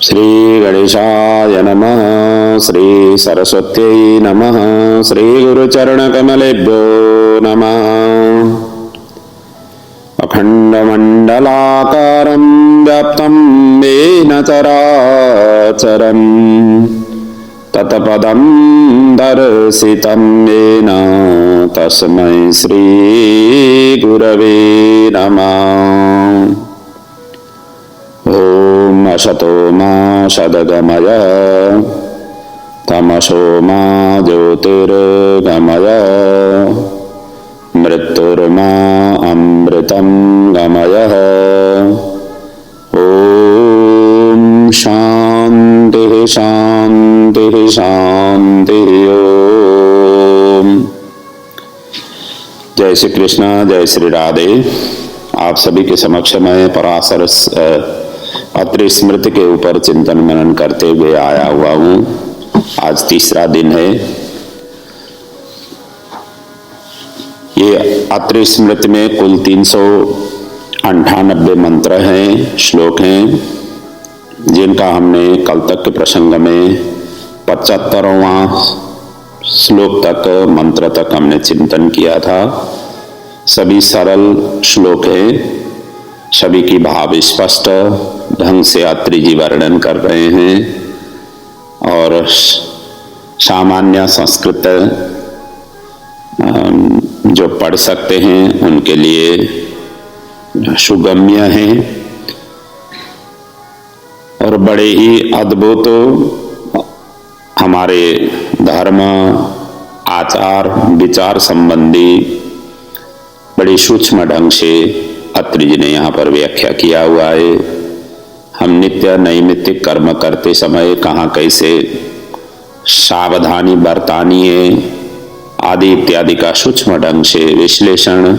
श्री गणेशाय नमः। श्री सरस्वत्यै नमः। श्री गुरुचरणकमलेभ्यो नमः। अखण्डमण्डलाकारं व्याप्तं येन चराचरं तत्पदं दर्शितं येन तस्मै श्रीगुरवे नमः। ॐ असतो मा सद्गमय तमसो मा ज्योतिर्गमय मृत्युर्मा अमृतं गमय। ॐ शान्तिः शान्तिः शान्तिः। ॐ जय श्री कृष्ण, जय श्री राधे। आप सभी के समक्ष मैं पराशर अत्रि स्मृति के ऊपर चिंतन मनन करते हुए आया हुआ हूँ। आज तीसरा दिन है। ये अत्रि स्मृति में कुल 398 मंत्र हैं, श्लोक हैं, जिनका हमने कल तक के प्रसंग में 75वां श्लोक तक, मंत्र तक हमने चिंतन किया था। सभी सरल श्लोक हैं, सभी की भाव स्पष्ट ढंग से अत्रि जी वर्णन कर रहे हैं और सामान्य संस्कृत जो पढ़ सकते हैं उनके लिए सुगम्य हैं और बड़े ही अद्भुत हमारे धर्म आचार विचार संबंधी बड़ी सूक्ष्म ढंग से अत्रि जी ने यहाँ पर व्याख्या किया हुआ है। हम नित्य नैमित्तिक कर्म करते समय कहाँ कैसे सावधानी बरतानी है आदि इत्यादि का सूक्ष्म ढंग से विश्लेषण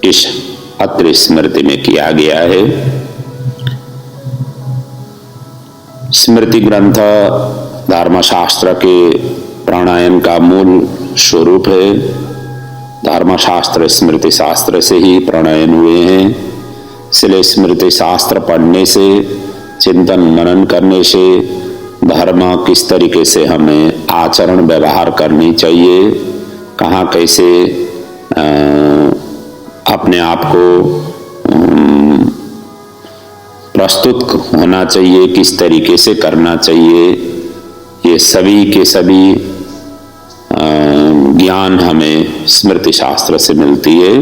इस अत्रि स्मृति में किया गया है। स्मृति ग्रंथ धर्मशास्त्र के प्राणायाम का मूल स्वरूप है। धर्मशास्त्र स्मृति शास्त्र से ही प्रणयन हुए हैं। इसलिए स्मृति शास्त्र पढ़ने से, चिंतन मनन करने से धर्म किस तरीके से हमें आचरण व्यवहार करनी चाहिए, कहाँ कैसे अपने आप को प्रस्तुत होना चाहिए, किस तरीके से करना चाहिए, ये सभी के सभी ज्ञान हमें स्मृति शास्त्र से मिलती है।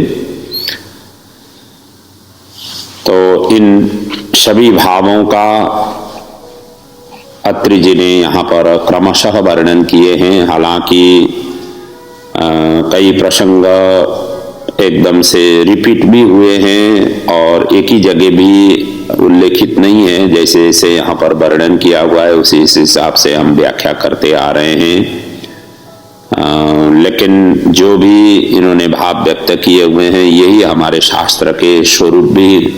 तो इन सभी भावों का अत्रि जी ने यहाँ पर क्रमशः वर्णन किए हैं। हालांकि कई प्रसंग एकदम से रिपीट भी हुए हैं और एक ही जगह भी उल्लेखित नहीं है। जैसे जैसे यहाँ पर वर्णन किया हुआ है उसी हिसाब से हम व्याख्या करते आ रहे हैं। लेकिन जो भी इन्होंने भाव व्यक्त किए हुए हैं यही हमारे शास्त्र के स्वरूप भी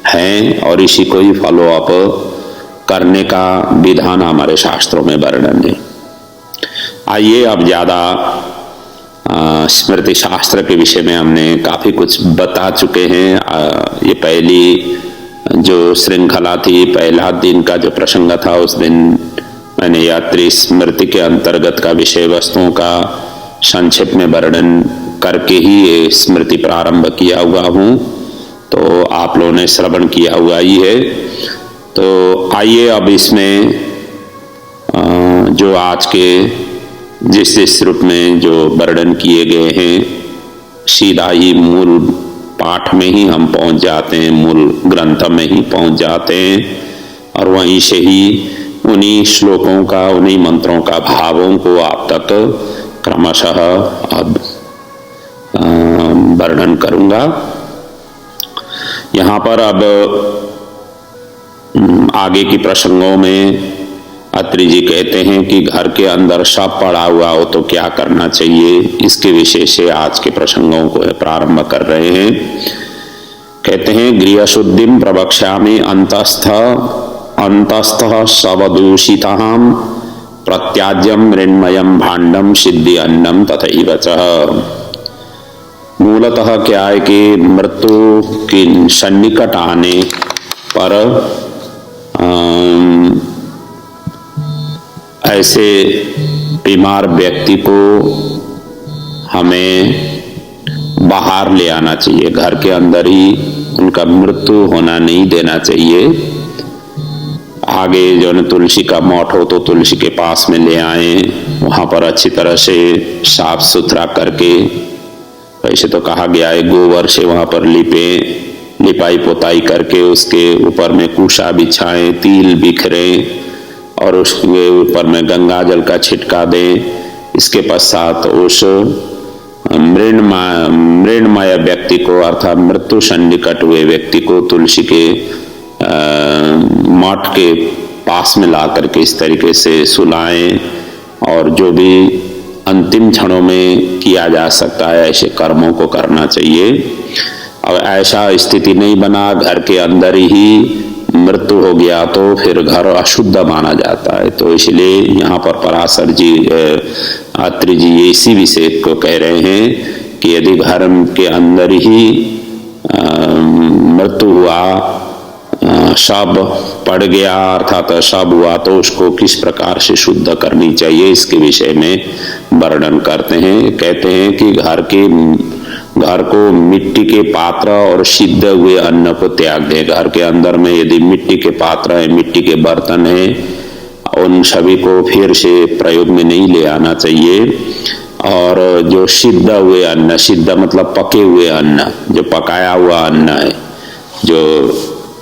हैं और इसी को ही फॉलो अप करने का विधान हमारे शास्त्रों में वर्णन है। आइए अब ज्यादा स्मृति शास्त्र के विषय में हमने काफी कुछ बता चुके हैं। ये पहली जो श्रृंखला थी, पहला दिन का जो प्रसंग था, उस दिन मैंने यात्री स्मृति के अंतर्गत का विषय वस्तुओं का संक्षेप में वर्णन करके ही ये स्मृति प्रारंभ किया हुआ हूँ, तो आप लोगों ने श्रवण किया हुआ ही है। तो आइए अब इसमें जो आज के जिस रूप में जो वर्णन किए गए हैं सीधा ही मूल पाठ में ही हम पहुंच जाते हैं, मूल ग्रंथ में ही पहुंच जाते हैं और वहीं से ही उन्हीं श्लोकों का, उन्हीं मंत्रों का भावों को आप तक क्रमशः अब वर्णन करूंगा। यहाँ पर अब आगे की प्रसंगों में अत्रि जी कहते हैं कि घर के अंदर सब पड़ा हुआ हो तो क्या करना चाहिए, इसके विषय से आज के प्रसंगों को प्रारंभ कर रहे हैं। कहते हैं गृह शुद्धिम प्रवक्ष्यामि अंतस्थः सवदूषिताम् प्रत्याज्यम मृण्मयम भाण्डम सिद्धि अन्नम तथैव च। मूलतः क्या है कि मृत्यु की सन्निकट आने पर ऐसे बीमार व्यक्ति को हमें बाहर ले आना चाहिए, घर के अंदर ही उनका मृत्यु होना नहीं देना चाहिए। आगे जो न तुलसी का मठ हो तो तुलसी के पास में ले आए, वहां पर अच्छी तरह से साफ सुथरा करके, वैसे तो कहा गया है गोबर से वहां पर लिपाई पोताई करके उसके ऊपर में कुशा बिछाएं, तिल बिखरें और उसके ऊपर में गंगा जल का छिटका दें। इसके पश्चात उस मृण्मय व्यक्ति को अर्थात मृत्यु सन्निकट हुए व्यक्ति को तुलसी के मठ के पास में ला करके इस तरीके से सुलाएं और जो भी अंतिम क्षणों में किया जा सकता है ऐसे कर्मों को करना चाहिए। अब ऐसा स्थिति नहीं बना, घर के अंदर ही मृत्यु हो गया तो फिर घर अशुद्ध माना जाता है। तो इसलिए यहाँ पर पराशर जी अत्रि जी इसी विषय को कह रहे हैं कि यदि घर के अंदर ही मृत्यु हुआ, शव पड़ गया अर्थात शव हुआ, तो उसको किस प्रकार से शुद्ध करनी चाहिए इसके विषय में वर्णन करते हैं। कहते हैं कि घर को मिट्टी के पात्र और सिद्ध हुए अन्न को त्याग दे। घर के अंदर में यदि मिट्टी के पात्र है, मिट्टी के बर्तन है, उन सभी को फिर से प्रयोग में नहीं ले आना चाहिए। और जो सिद्ध हुए अन्न, सिद्ध मतलब पके हुए अन्न, जो पकाया हुआ अन्न है, जो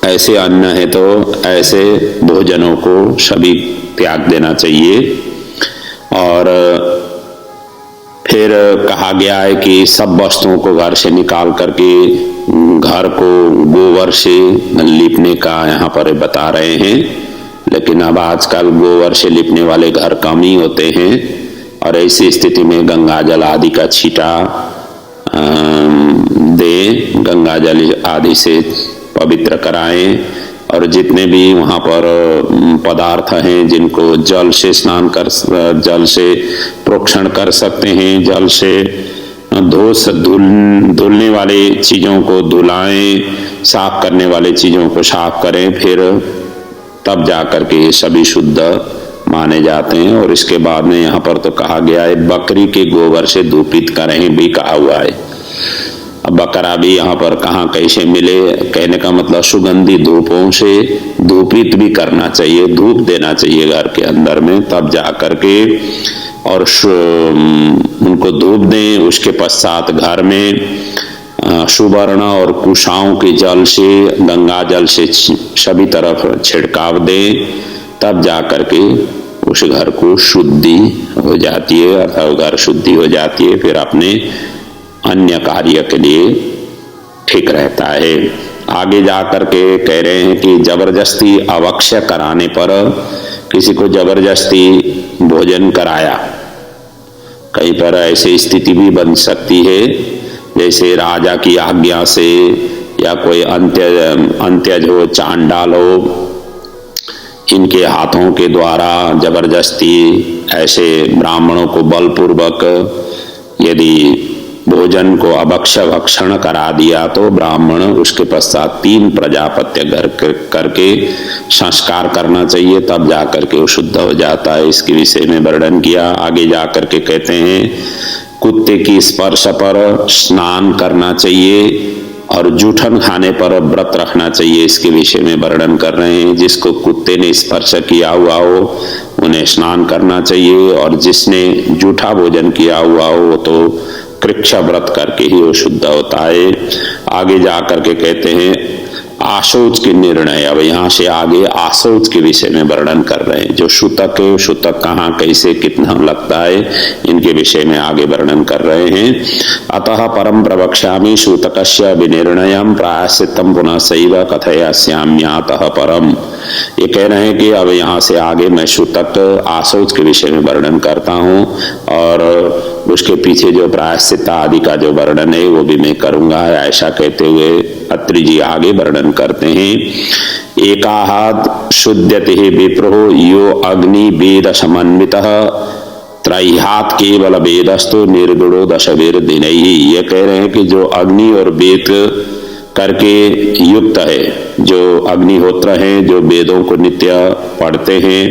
ऐसे अन्न है तो ऐसे भोजनों को सभी त्याग देना चाहिए। और फिर कहा गया है कि सब वस्तुओं को घर से निकाल करके घर को गोबर से लीपने का यहाँ पर बता रहे हैं। लेकिन अब आजकल गोबर से लिपने वाले घर कम ही होते हैं और ऐसी स्थिति में गंगा जल आदि का छींटा दे, गंगा जल आदि से पवित्र कराएं। और जितने भी वहां पर पदार्थ हैं जिनको जल से स्नान कर, जल से प्रोक्षण कर सकते हैं, जल से धुलने वाले चीजों को धुलाएं, साफ करने वाले चीजों को साफ करें, फिर तब जाकर के सभी शुद्ध माने जाते हैं। और इसके बाद में यहाँ पर तो कहा गया है बकरी के गोबर से धूपित करें भी कहा हुआ है। अब बकरा भी यहाँ पर कहाँ कैसे मिले, कहने का मतलब सुगंधी धूपों से धूपित भी करना चाहिए, धूप देना चाहिए घर के अंदर में, तब जा करके और उनको धूप दें। उसके पश्चात घर में सुवर्ण और कुशाओं के जल से, गंगा जल से सभी तरफ छिड़काव दें, तब जा करके उस घर को शुद्धि हो जाती है, अर्थात घर शुद्धि हो जाती है, फिर अपने अन्य कार्य के लिए ठीक रहता है। आगे जा करके कह रहे हैं कि जबरदस्ती अवक्ष्य कराने पर, किसी को जबरदस्ती भोजन कराया, कहीं पर ऐसी स्थिति भी बन सकती है जैसे राजा की आज्ञा से या कोई अंत्यज हो, चांडाल हो, इनके हाथों के द्वारा जबरदस्ती ऐसे ब्राह्मणों को बलपूर्वक यदि भोजन को अभक्ष्य भक्षण करा दिया तो ब्राह्मण उसके पश्चात 3 प्रजापत्य करके संस्कार करना चाहिए, तब जाकर के वो शुद्ध हो जाता है। इसके विषय में वर्णन किया। आगे जाकर के कहते हैं कुत्ते की स्पर्श पर स्नान करना चाहिए और जूठन खाने पर व्रत रखना चाहिए, इसके विषय में वर्णन कर रहे हैं। जिसको कुत्ते ने स्पर्श किया हुआ हो उन्हें स्नान करना चाहिए, और जिसने जूठा भोजन किया हुआ हो तो कृच्छ व्रत करके ही वो शुद्ध होता है। आगे जाकर के कहते हैं आशौच के निर्णय। अब यहाँ से आगे आशौच के विषय में वर्णन कर रहे हैं। जो सूतक है, सूतक कहाँ कैसे कितना लगता है, इनके विषय में आगे वर्णन कर रहे हैं। अतः परम प्रवक्ष्यामि सूतकस्य विनिर्णयम् प्रायश्चित्तम् पुनः सैव कथयास्याम्यतः परम। ये कह रहे हैं कि अब यहाँ से आगे मैं सूतक आशौच के विषय में वर्णन करता हूँ और उसके पीछे जो प्रायश्चित आदि का जो वर्णन है वो भी मैं करूंगा। ऐसा कहते हुए अत्रि जी आगे वर्णन करते हैं। एकाहाद शुद्ध्यते विप्रो यो अग्नि वेद समन्वितः त्रय्यात् केवल वेदस्तु निर्गुणो दशवीर दिनैहि। ये कह रहे हैं कि जो अग्नि और वेद करके युक्त है, जो अग्निहोत्र हैं, जो वेदों को नित्य पढ़ते हैं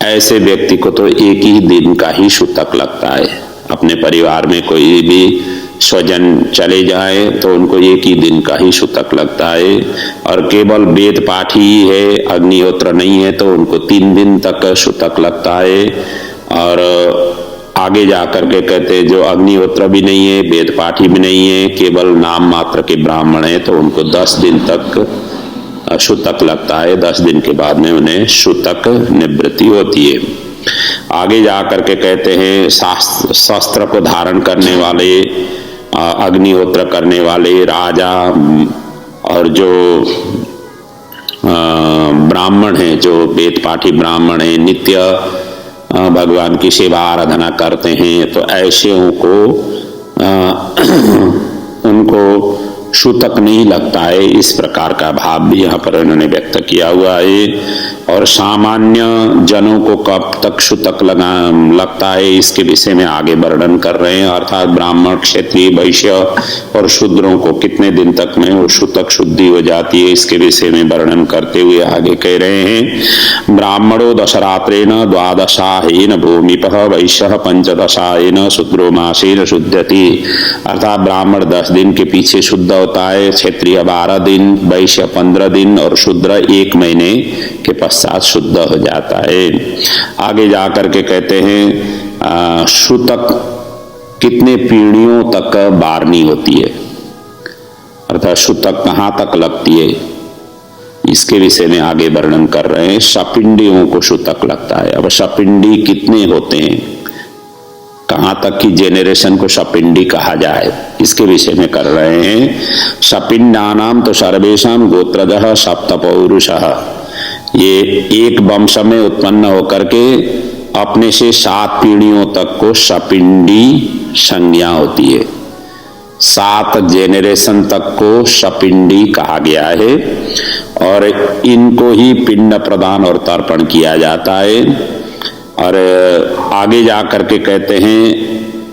ऐसे व्यक्ति को तो एक ही दिन का ही सूतक लगता है। अपने परिवार में कोई भी स्वजन चले जाए तो उनको एक ही दिन का ही सूतक लगता है, और केवल वेद पाठ ही है, अग्निहोत्र नहीं है, तो उनको 3 दिन तक सूतक लगता है। और आगे जाकर के कहते हैं जो अग्निहोत्र भी नहीं है, वेद पाठी भी नहीं है, केवल नाम मात्र के ब्राह्मण है, तो उनको 10 दिन तक सूतक लगता है। 10 दिन के बाद में उन्हें सूतक निवृत्ति होती है। आगे जाकर के कहते हैं शस्त्र को धारण करने वाले, अग्निहोत्र करने वाले राजा और जो ब्राह्मण हैं, जो वेद पाठी ब्राह्मण हैं, नित्य भगवान की सेवा आराधना करते हैं, तो ऐसे उनको सूतक नहीं लगता है। इस प्रकार का भाव भी यहाँ पर इन्होंने व्यक्त किया हुआ है। और सामान्य जनों को कब तक सूतक लगता है, इसके विषय में आगे वर्णन कर रहे हैं। अर्थात ब्राह्मण, क्षत्रिय, वैश्य और शूद्रों को कितने दिन तक में वो सूतक शुद्धि हो जाती है, इसके विषय में वर्णन करते हुए आगे कह रहे हैं। ब्राह्मणो दशरात्रेण द्वादशाहेन भूमिपः वैश्यः पंचदशाहेन शूद्रो मासेन शुध्यति। अर्थात ब्राह्मण 10 दिन के पीछे शुद्ध होता है, क्षत्रिय 12 दिन, वैश्य 15 दिन और शूद्र 1 महीने के पश्चात शुद्ध हो जाता है। आगे जाकर के कहते हैं सूतक कितने पीढ़ियों तक बारनी होती है, अर्थात सूतक कहाँ तक लगती है, इसके विषय में आगे वर्णन कर रहे हैं। सपिंडियों को सूतक लगता है। अब सपिंडी कितने होते हैं, कहां तक की जेनरेशन को सपिंडी कहा जाए, इसके विषय में कर रहे हैं। सपिंडानाम तो सर्वेशम गोत्रजः सप्तपौरुषः। ये एक वंश में उत्पन्न होकर के अपने से 7 पीढ़ियों तक को सपिंडी संज्ञा होती है। 7 जेनरेशन तक को सपिंडी कहा गया है, और इनको ही पिंड प्रदान और तर्पण किया जाता है। और आगे जाकर के कहते हैं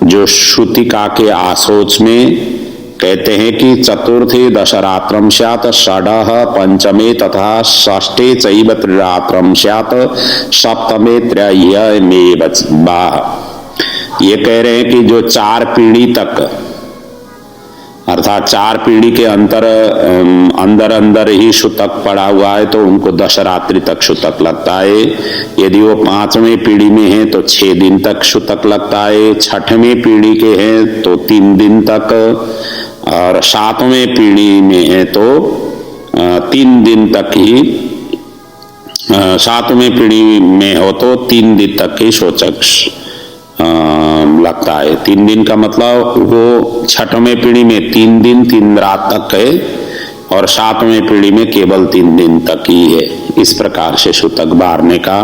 जो श्रुतिका के आशोच में कहते हैं कि चतुर्थी दशरात्रम स्यात्, षडः पंचमे तथा षष्ठे चैव त्रिरात्रम स्यात्, सप्तमे त्रयमेव वाः। ये कह रहे हैं कि जो 4 पीढ़ी तक, अर्थात 4 पीढ़ी के अंदर ही सूतक पड़ा हुआ है, तो उनको दशरात्रि तक सूतक लगता है। यदि वो 5वें पीढ़ी में है तो 6 दिन तक सूतक लगता है, 6वें पीढ़ी के हैं तो 3 दिन तक, और 7वें पीढ़ी में है तो 3 दिन तक ही, 7वें पीढ़ी में हो तो 3 दिन तक ही सूतक लगता है। 3 दिन का मतलब वो 6वें पीढ़ी में 3 दिन 3 रात तक है, और 7वें पीढ़ी में केवल 3 दिन तक ही है। इस प्रकार से सूतक बारने का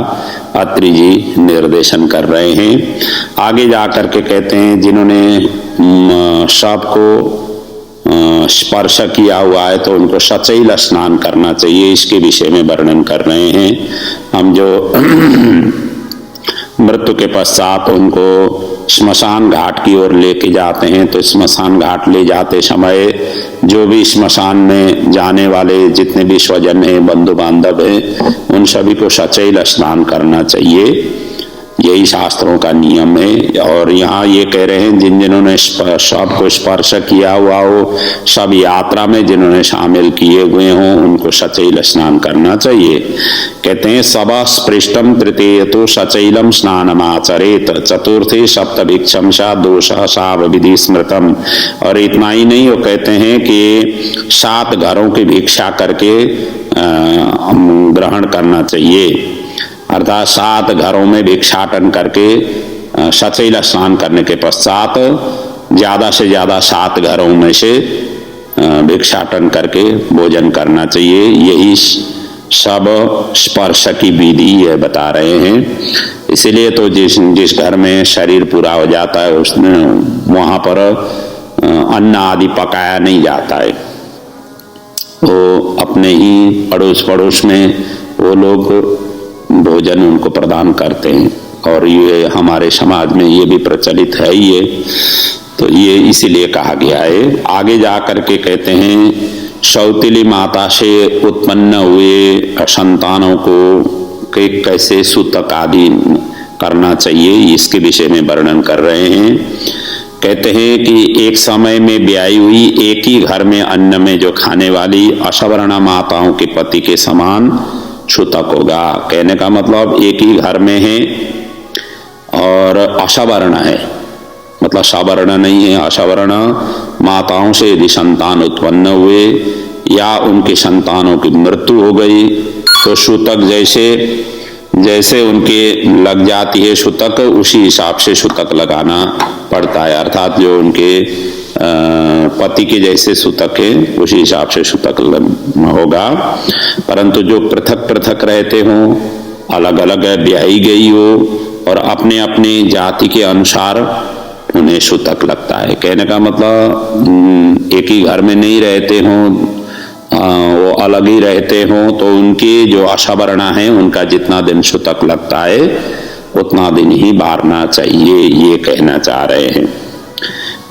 अत्रि जी निर्देशन कर रहे हैं। आगे जाकर के कहते हैं जिन्होंने शव को स्पर्श किया हुआ है तो उनको सचैल स्नान करना चाहिए, इसके विषय में वर्णन कर रहे हैं। हम जो मृत्यु के पश्चात उनको श्मशान घाट की ओर लेके जाते हैं, तो श्मशान घाट ले जाते समय जो भी श्मशान में जाने वाले जितने भी स्वजन हैं, बंधु बांधव हैं, उन सभी को सचैल स्नान करना चाहिए। यही शास्त्रों का नियम है। और यहाँ ये कह रहे हैं जिन्होंने शव को स्पर्श किया हुआ हो, सब यात्रा में जिन्होंने शामिल किए हुए हों, उनको सचैल स्नान करना चाहिए। कहते हैं सब स्पृष्टम तृतीय तो सचैलम स्नानमाचरेत, चतुर्थी सप्तभिक्षम सा दोष साव विधि स्मृतम। और इतना ही नहीं, वो कहते हैं कि 7 घरों की भिक्षा करके ग्रहण करना चाहिए, अर्थात 7 घरों में भिक्षाटन करके सचैल स्नान करने के पश्चात ज्यादा से ज्यादा 7 घरों में से भिक्षाटन करके भोजन करना चाहिए। यही सब स्पर्श की विधि है बता रहे हैं। इसीलिए तो जिस घर में शरीर पूरा हो जाता है उसमें वहां पर अन्न आदि पकाया नहीं जाता है, वो अपने ही पड़ोस में वो लोग भोजन उनको प्रदान करते हैं। और ये हमारे समाज में ये भी प्रचलित है ही है, तो ये इसीलिए कहा गया है। आगे जाकर के कहते हैं सौतीली माता से उत्पन्न हुए संतानों को के कैसे सूतक आदि करना चाहिए, इसके विषय में वर्णन कर रहे हैं। कहते हैं कि एक समय में ब्याई हुई एक ही घर में अन्न में जो खाने वाली अशवर्णा माताओं के पति के समान सूतक होगा। कहने का मतलब एक ही घर में है और अशवर्ण है, मतलब सवर्ण नहीं है, अशवर्ण माताओं से यदि संतान उत्पन्न हुए या उनके संतानों की मृत्यु हो गई तो सूतक जैसे उनके लग जाती है सूतक, उसी हिसाब से सूतक लगाना पड़ता है। अर्थात जो उनके पति के जैसे सूतक है उसी हिसाब से सूतक होगा। परंतु जो पृथक पृथक रहते हों, अलग अलग ब्याही गई हो और अपने अपने जाति के अनुसार उन्हें सूतक लगता है। कहने का मतलब एक ही घर में नहीं रहते हों, वो अलग ही रहते हों, तो उनके जो अशवर्णा है उनका जितना दिन सूतक लगता है उतना दिन ही बारना चाहिए, ये कहना चाह रहे हैं।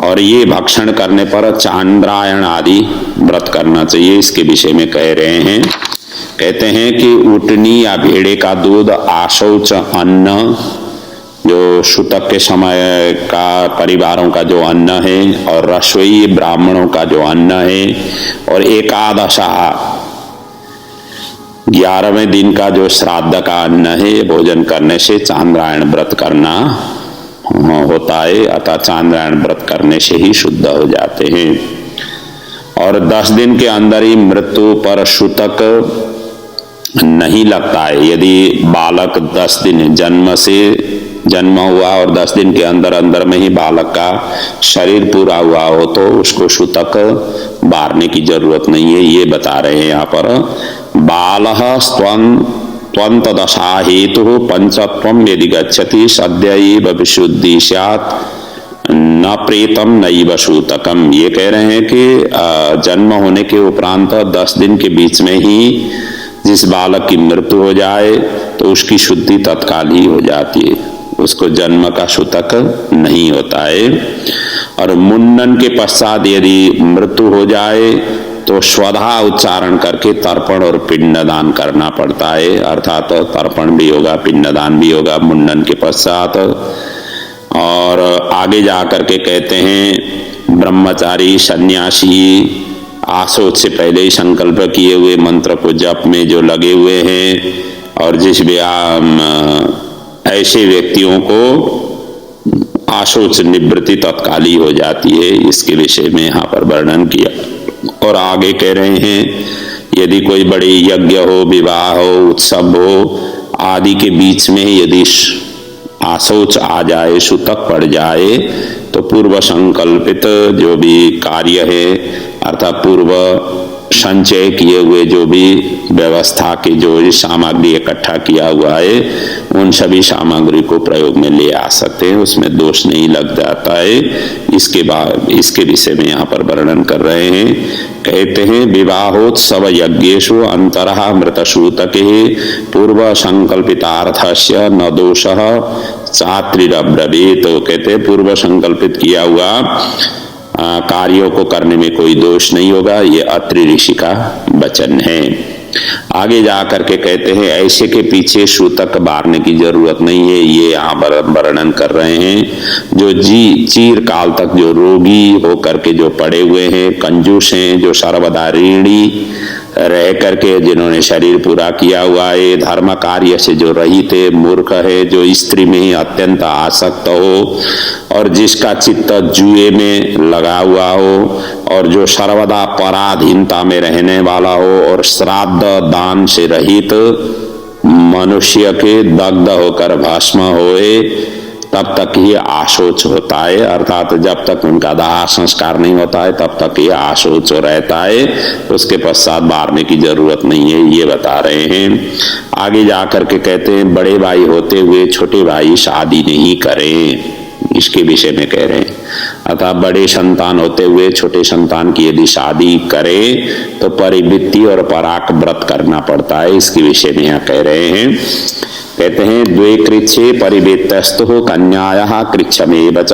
और ये भक्षण करने पर चांद्रायण आदि व्रत करना चाहिए, इसके विषय में कह रहे हैं। कहते हैं कि ऊँटनी या भेड़े का दूध, आशौच अन्न, जो सूतक के समय का परिवारों का जो अन्न है, और रसोई ब्राह्मणों का जो अन्न है, और एकादशा 11वें दिन का जो श्राद्ध का अन्न है, भोजन करने से चांद्रायण व्रत करना होता है। अतः चांद्रायण व्रत करने से ही शुद्ध हो जाते हैं। और 10 दिन के अंदर ही मृत्यु पर सूतक नहीं लगता है। यदि बालक 10 दिन जन्म हुआ और 10 दिन के अंदर अंदर में ही बालक का शरीर पूरा हुआ हो तो उसको सूतक बारने की जरूरत नहीं है, ये बता रहे हैं यहाँ पर। बालः त्वंत दशा हेतु पंचत्वम यदि गच्छति सद्यैव विशुद्धि स्यात् न प्रेतम नैव सूतकम। ये कह रहे हैं कि जन्म होने के उपरांत 10 दिन के बीच में ही जिस बालक की मृत्यु हो जाए तो उसकी शुद्धि तत्काल ही हो जाती है, उसको जन्म का सूतक नहीं होता है। और मुंडन के पश्चात यदि मृत्यु हो जाए तो स्वधा उच्चारण करके तर्पण और पिंडदान करना पड़ता है। अर्थात तर्पण भी होगा, पिंडदान भी होगा मुंडन के पश्चात। और आगे जाकर के कहते हैं ब्रह्मचारी सन्यासी आशोच से पहले ही संकल्प किए हुए मंत्र को जप में जो लगे हुए हैं, और जिस ऐसे व्यक्तियों को आशोच निवृत्ति तत्काल ही हो जाती है, इसके विषय में यहाँ पर वर्णन किया। और आगे कह रहे हैं यदि कोई बड़े यज्ञ हो, विवाह हो, उत्सव हो आदि के बीच में यदि आशोच आ जाए, सूतक पड़ जाए, तो पूर्व संकल्पित जो भी कार्य है अर्थात पूर्व संचय किए हुए जो भी व्यवस्था की जो सामग्री इकट्ठा किया हुआ है उन सभी सामग्री को प्रयोग में ले आ सकते हैं, उसमें दोष नहीं लग जाता है। इसके बाद इसके विषय में यहाँ पर वर्णन कर रहे हैं। कहते हैं विवाहोत्सव यज्ञेषु अंतरः मृतसूतके पूर्व संकल्पितार्थस्य न दोषः चात्रिरब्रवीत। तो कहते हैं पूर्व संकल्पित किया हुआ कार्यों को करने में कोई दोष नहीं होगा, ये अत्रि ऋषि का वचन है। आगे जाकर के कहते हैं ऐसे के पीछे सूतक बारने की जरूरत नहीं है, ये यहाँ वर्णन कर रहे हैं। जो चीर काल तक जो रोगी होकर के जो पड़े हुए हैं, कंजूस हैं, जो सर्वदा ऋणी रह करके जिन्होंने शरीर पूरा किया हुआ है, धर्म कार्य से जो रहित है, मूर्ख है, जो स्त्री में ही अत्यंत आसक्त हो और जिसका चित्त जुए में लगा हुआ हो, और जो सर्वदा पराधीनता में रहने वाला हो और श्राद्ध दान से रहित मनुष्य के दग्ध होकर भस्म होए, तब तक ये आशोच होता है। अर्थात जब तक उनका दाह संस्कार नहीं होता है तब तक ये आशोच रहता है, उसके पश्चात बारने की जरूरत नहीं है, ये बता रहे हैं। आगे जाकर के कहते हैं बड़े भाई होते हुए छोटे भाई शादी नहीं करें, इसके विषय में कह रहे हैं। अतः बड़े संतान होते हुए छोटे संतान की यदि शादी करे तो परिवृत्ति और पराक व्रत करना पड़ता है, इसके विषय में यहाँ कह रहे हैं। कहते हैं द्वे कृच्छे परिवेत्तस्तु कन्यायाः कृच्छमेव च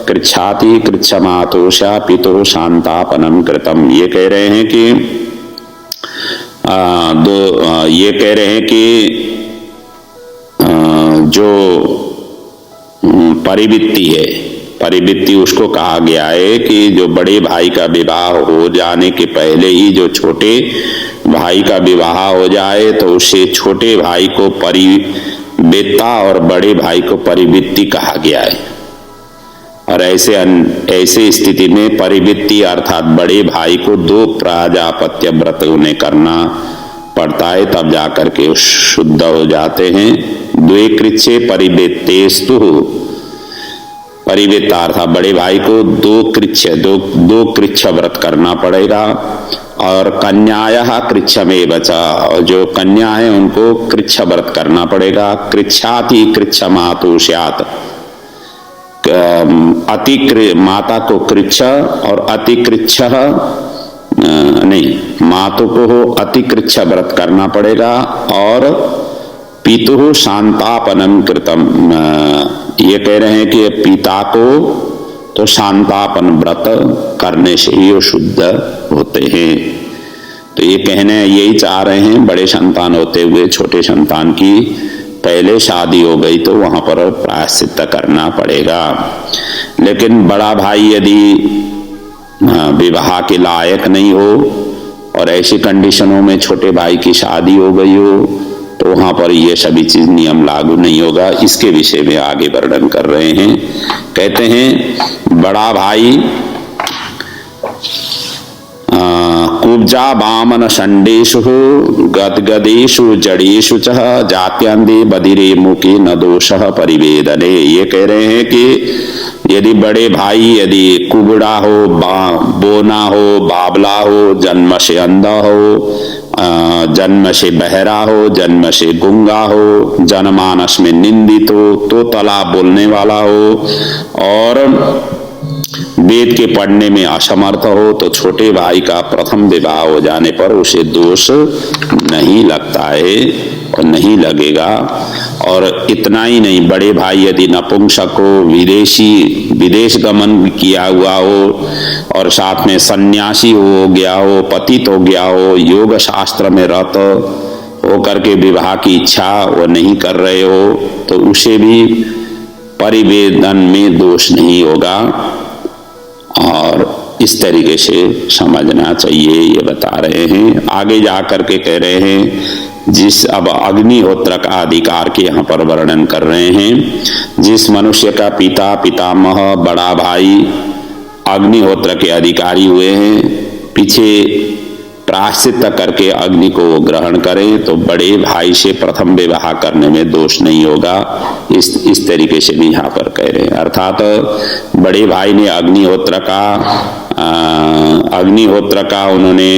कृच्छाति कृच्छमातोषा पितुः शांतापनम कृतम। ये कह रहे हैं कि जो परिवित्ति है, परिवित्ति उसको कहा गया है कि जो बड़े भाई का विवाह हो जाने के पहले ही जो छोटे भाई का विवाह हो जाए तो उसे छोटे भाई को परिवेत्ता और बड़े भाई को परिवित्ति कहा गया है। और ऐसे स्थिति में परिवित्ति अर्थात बड़े भाई को 2 प्राजापत्य व्रत उन्हें करना पड़ता है, तब जाकर के शुद्ध हो जाते हैं। 2 कृच्छे परिवेत्तेस्तु, परिवेत्ता अर्थात बड़े भाई को 2 कृच्छ व्रत करना पड़ेगा। और कन्याया कृच्छमेव बचा, जो कन्या है उनको कृच्छ व्रत करना पड़ेगा। कृच्छाति कृच्छमातु स्यात्, माता को कृच्छ और अतिकृच्छ नहीं, मातु को अतिकृच्छ व्रत करना पड़ेगा। और पितु शांतापनम कृतम, ये कह रहे हैं कि पिता को तो शांतापन व्रत करने से ही वो शुद्ध होते हैं। तो ये कहने यही चाह रहे हैं, बड़े संतान होते हुए छोटे संतान की पहले शादी हो गई तो वहां पर प्रायश्चित करना पड़ेगा। लेकिन बड़ा भाई यदि विवाह के लायक नहीं हो और ऐसी कंडीशनों में छोटे भाई की शादी हो गई हो तो वहां पर ये सभी चीज नियम लागू नहीं होगा। इसके विषय में आगे वर्णन कर रहे हैं। कहते हैं बड़ा भाई कुब्जा वामन षंडेषु गदगदेषु जड़ेषु च जात्यांदे बदिरे मुखे न दोषः परिवेदने। ये कह रहे हैं कि यदि बड़े भाई यदि कुबड़ा हो, बोना हो, बाबला हो, जन्म से अंधा हो, जन्म से बहरा हो, जन्म से गूंगा हो, जनमानस में निंदित हो, तो तला बोलने वाला हो और वेद के पढ़ने में असमर्थ हो, तो छोटे भाई का प्रथम विवाह हो जाने पर उसे दोष नहीं लगता है और नहीं लगेगा। और इतना ही नहीं, बड़े भाई यदि नपुंसक हो, विदेश गमन किया हुआ हो और साथ में सन्यासी हो गया हो, पतित हो गया हो, योग शास्त्र में रत हो करके विवाह की इच्छा वो नहीं कर रहे हो, तो उसे भी परिवेदन में दोष नहीं होगा। और इस तरीके से समझना चाहिए, ये बता रहे हैं। आगे जाकर के कह रहे हैं जिस अब अग्निहोत्र का अधिकार के यहाँ पर वर्णन कर रहे हैं। जिस मनुष्य का पिता पितामह बड़ा भाई अग्निहोत्र के अधिकारी हुए हैं, पीछे प्रायश्चित करके अग्नि को ग्रहण करें तो बड़े भाई से प्रथम विवाह करने में दोष नहीं होगा। इस तरीके से भी यहाँ पर कह रहे हैं। अर्थात बड़े भाई ने अग्निहोत्र का उन्होंने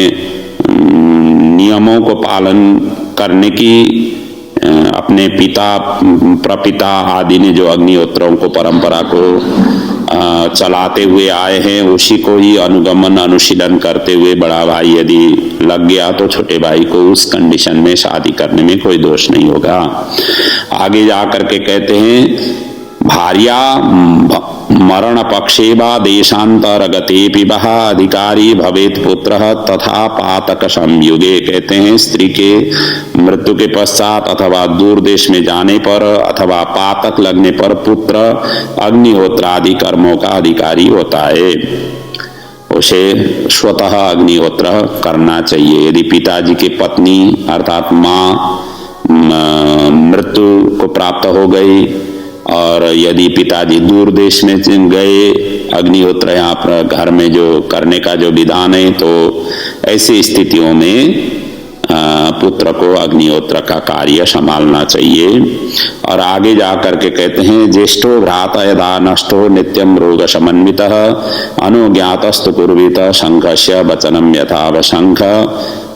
नियमों को पालन करने की अपने पिता प्रपिता आदि ने जो अग्निहोत्रों को परंपरा को चलाते हुए आए हैं, उसी को ही अनुगमन अनुशीलन करते हुए बड़ा भाई यदि लग गया तो छोटे भाई को उस कंडीशन में शादी करने में कोई दोष नहीं होगा। आगे जाकर के कहते हैं भार्या मरण पक्षे वा देशांतरगते पिबह अधिकारी भवेत पुत्र तथा पातक संयुगे। कहते हैं स्त्री के मृत्यु के पश्चात अथवा दूर देश में जाने पर अथवा पातक लगने पर पुत्र अग्निहोत्र आदि कर्मों का अधिकारी होता है, उसे स्वतः अग्निहोत्र करना चाहिए। यदि पिताजी की पत्नी अर्थात माँ मृत्यु को प्राप्त हो गई और यदि पिताजी दूर देश में गए, अग्निहोत्र यहाँ पर घर में जो करने का जो विधान है, तो ऐसी स्थितियों में पुत्र को अग्निहोत्र का कार्य संभालना चाहिए। और आगे जाकर के कहते हैं ज्येष्ठो भ्राता यदा नष्टो नित्यम रोग समन्वितः अनुज्ञातस्तु कुर्वीत शंखस्य वचनम यथावशंख।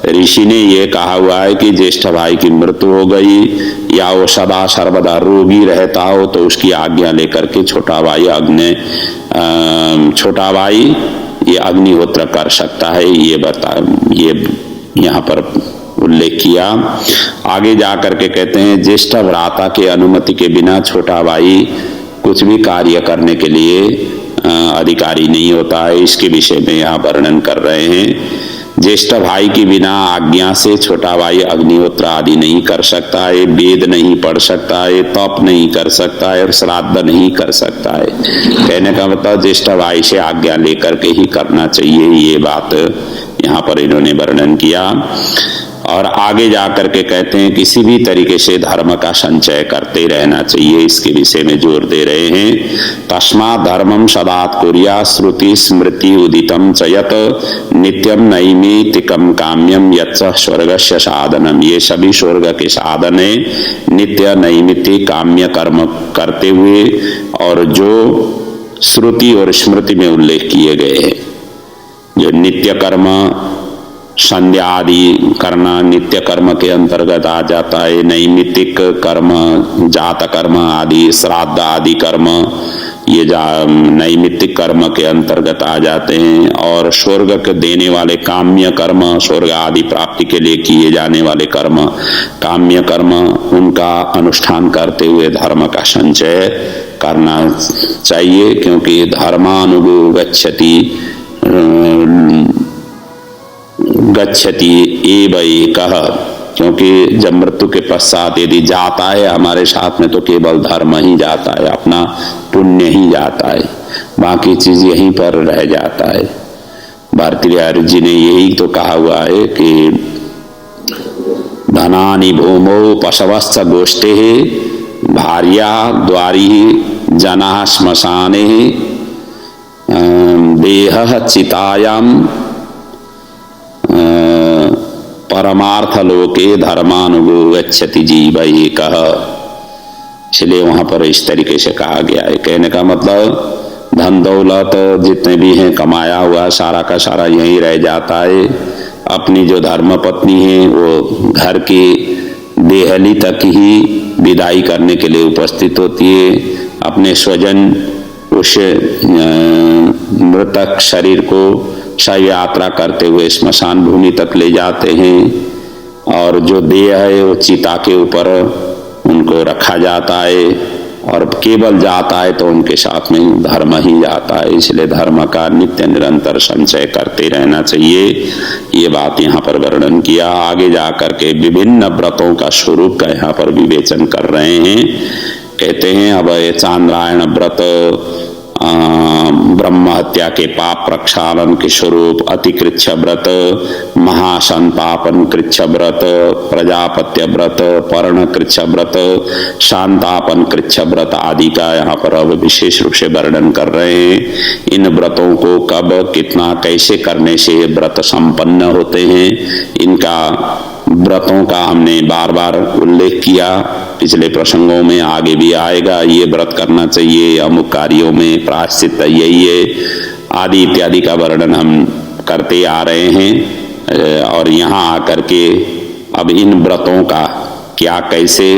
ऋषि ने ये कहा हुआ है कि ज्येष्ठ भाई की मृत्यु हो गई या वो सदा सर्वदा रोगी रहता हो तो उसकी आज्ञा लेकर के छोटा भाई ये अग्निहोत्र कर सकता है, ये यहाँ पर उल्लेख किया। आगे जाकर के कहते हैं ज्येष्ठ भ्राता के अनुमति के बिना छोटा भाई कुछ भी कार्य करने के लिए अधिकारी नहीं होता है। इसके विषय में यहाँ वर्णन कर रहे हैं। ज्येष्ठ भाई की बिना आज्ञा से छोटा भाई अग्निहोत्र आदि नहीं कर सकता है, वेद नहीं पढ़ सकता है, तप नहीं कर सकता है और श्राद्ध नहीं कर सकता है। कहने का मतलब ज्येष्ठ भाई से आज्ञा लेकर के ही करना चाहिए, ये बात यहाँ पर इन्होंने वर्णन किया। और आगे जाकर के कहते हैं किसी भी तरीके से धर्म का संचय करते रहना चाहिए, इसके विषय में जोर दे रहे हैं। तस्मात् धर्मम सदात् कुर्यात् श्रुति स्मृति उदितम च यत् नित्यम नैमित्तिकम काम्यम यच्च स्वर्गस्य साधनम। ये सभी स्वर्ग के साधन है, नित्य नैमित्तिक काम्य कर्म करते हुए और जो श्रुति और स्मृति में उल्लेख किए गए हैं। जो नित्य कर्म संध्या आदि करना नित्य कर्म के अंतर्गत आ जाता है, नैमित्तिक कर्म जात कर्म आदि श्राद्ध आदि कर्म ये नैमित्तिक कर्म के अंतर्गत आ जाते हैं। और स्वर्ग के देने वाले काम्य कर्म, स्वर्ग आदि प्राप्ति के लिए किए जाने वाले कर्म काम्य कर्म, उनका अनुष्ठान करते हुए धर्म का संचय करना चाहिए। क्योंकि धर्मानुगो गच्छति एव एकः, क्योंकि जब मृत्यु के पश्चात यदि जाता है हमारे साथ में तो केवल धर्म ही जाता है, अपना पुण्य ही जाता है, बाकी चीज यहीं पर रह जाता है। भारतीय आर्य जी ने यही तो कहा हुआ है कि धनानि भूमौ पशवश्च गोष्ठे भार्या द्वारी जना श्मशाने देह चितायाम परमार्थ लोके धर्मानुगो गच्छति जीव एकः। इसलिए वहां पर इस तरीके से कहा गया है। कहने का मतलब धन दौलत जितने भी हैं कमाया हुआ सारा का सारा यहीं रह जाता है। अपनी जो धर्म पत्नी है वो घर की देहली तक ही विदाई करने के लिए उपस्थित होती है। अपने स्वजन उस मृतक शरीर को शव यात्रा करते हुए स्मशान भूमि तक ले जाते हैं और जो देह है वो चिता के ऊपर उनको रखा जाता है और केवल जाता है तो उनके साथ में धर्म ही जाता है। इसलिए धर्म का नित्य निरंतर संचय करते रहना चाहिए, ये बात यहाँ पर वर्णन किया। आगे जाकर के विभिन्न व्रतों का स्वरूप का यहाँ पर विवेचन कर रहे हैं। कहते हैं अब चांद्रायण व्रत ब्रह्म हत्या के पाप प्रक्षालन के स्वरूप, अतिकृच्छ व्रत, महासंतापन कृच्छ व्रत, प्रजापत्य व्रत, पर्ण कृच्छ व्रत, शांतापन कृच्छ व्रत आदि का यहाँ पर अब विशेष रूप से वर्णन कर रहे हैं। इन व्रतों को कब कितना कैसे करने से व्रत संपन्न होते हैं, इनका व्रतों का हमने बार बार उल्लेख किया पिछले प्रसंगों में, आगे भी आएगा। ये व्रत करना चाहिए, अमुक कार्यों में प्रायश्चित यही है आदि इत्यादि का वर्णन हम करते आ रहे हैं। और यहाँ आकर के अब इन व्रतों का क्या कैसे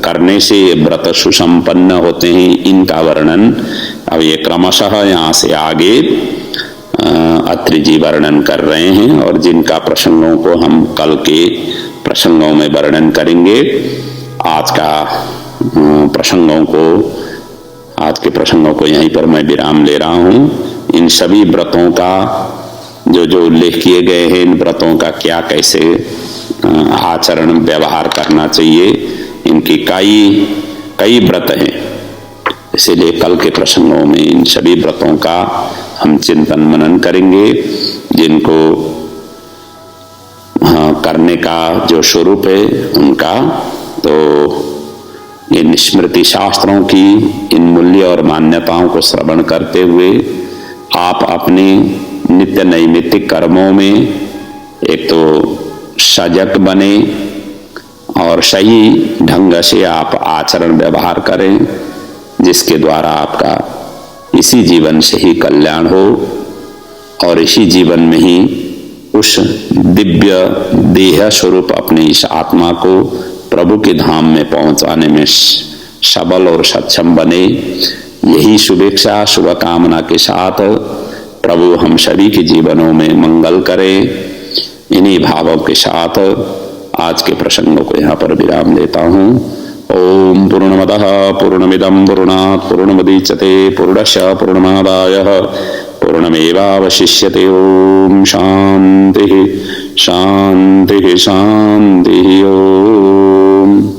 करने से व्रत सुसंपन्न होते हैं इनका वर्णन अब ये क्रमशः यहाँ से आगे अत्रि जी वर्णन कर रहे हैं और जिनका प्रसंगों को हम कल के प्रसंगों में वर्णन करेंगे। आज के प्रसंगों को यहीं पर मैं विराम ले रहा हूँ। इन सभी व्रतों का जो उल्लेख किए गए हैं, इन व्रतों का क्या कैसे आचरण व्यवहार करना चाहिए, इनकी कई व्रत हैं। इसीलिए कल के प्रसंगों में इन सभी व्रतों का हम चिंतन मनन करेंगे, जिनको करने का जो स्वरूप है उनका। तो इन स्मृति शास्त्रों की इन मूल्य और मान्यताओं को श्रवण करते हुए आप अपने नित्य नैमित्तिक कर्मों में एक तो सजग बने और सही ढंग से आप आचरण व्यवहार करें, जिसके द्वारा आपका इसी जीवन से ही कल्याण हो और इसी जीवन में ही उस दिव्य देह स्वरूप अपने इस आत्मा को प्रभु के धाम में पहुंचाने में सबल और सक्षम बने। यही शुभेच्छा शुभकामना के साथ प्रभु हम सभी के जीवनों में मंगल करे। इन्हीं भावों के साथ आज के प्रसंगों को यहाँ पर विराम देता हूँ। ओम पूर्णमदः पूर्णमिदं पूर्णात् पूर्णमुदच्यते पूर्णस्य पूर्णमादाय पूर्णमेवावशिष्यते। ओम शांति शांति शांति। ओम।